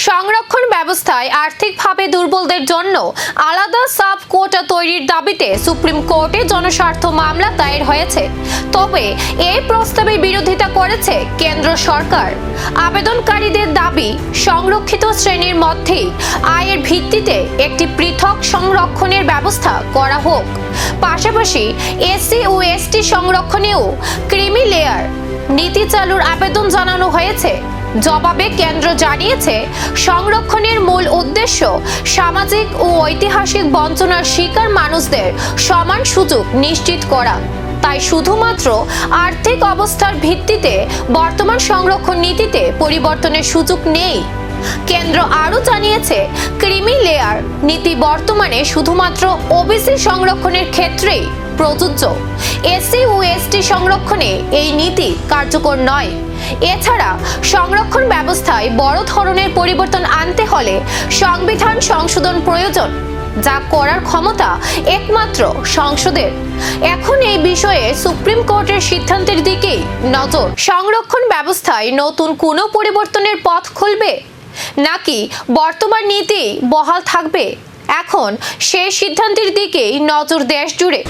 সংরক্ষণ ব্যবস্থায় আর্থিকভাবে দুর্বলদের জন্য আলাদা সাব কোটা তৈরির দাবিতে সুপ্রিম কোর্টে জনস্বার্থ মামলা দায়ের হয়েছে। তবে এই প্রস্তাবের বিরোধিতা করেছে কেন্দ্র সরকার। আবেদনকারীদের দাবি, সংরক্ষিত শ্রেণীর মধ্যেই আয়ের ভিত্তিতে একটি পৃথক সংরক্ষণের ব্যবস্থা করা হোক। পাশাপাশি এসসি ও এসটি সংরক্ষণেও ক্রিমি লেয়ার নীতি চালুর আবেদন জানানো হয়েছে। জবাবে কেন্দ্র জানিয়েছে, সংরক্ষণের মূল উদ্দেশ্য সামাজিক ও ঐতিহাসিক বঞ্চনার শিকার মানুষদের সমান সুযোগ নিশ্চিত করা। তাই শুধুমাত্র আর্থিক অবস্থার ভিত্তিতে বর্তমান সংরক্ষণ নীতিতে পরিবর্তনের সুযোগ নেই। কেন্দ্র আরও জানিয়েছে, ক্রিমি লেয়ার নীতি বর্তমানে শুধুমাত্র ওবিসি সংরক্ষণের ক্ষেত্রেই প্রযোজ্য। এসসি ও এসটি সংরক্ষণে এই নীতি কার্যকর নয়। এছাড়া সংরক্ষণ ব্যবস্থায় বড় ধরনের পরিবর্তন আনতে হলে সংবিধান সংশোধন প্রয়োজন, যা করার ক্ষমতা একমাত্র সংসদের। এখন এই বিষয়ে সুপ্রিম কোর্টের সিদ্ধান্তের দিকেই নজর। সংরক্ষণ ব্যবস্থায় নতুন কোনো পরিবর্তনের পথ খুলবে নাকি বর্তমান নীতি বহাল থাকবে, এখন সেই সিদ্ধান্তের দিকেই নজর দেশ জুড়ে।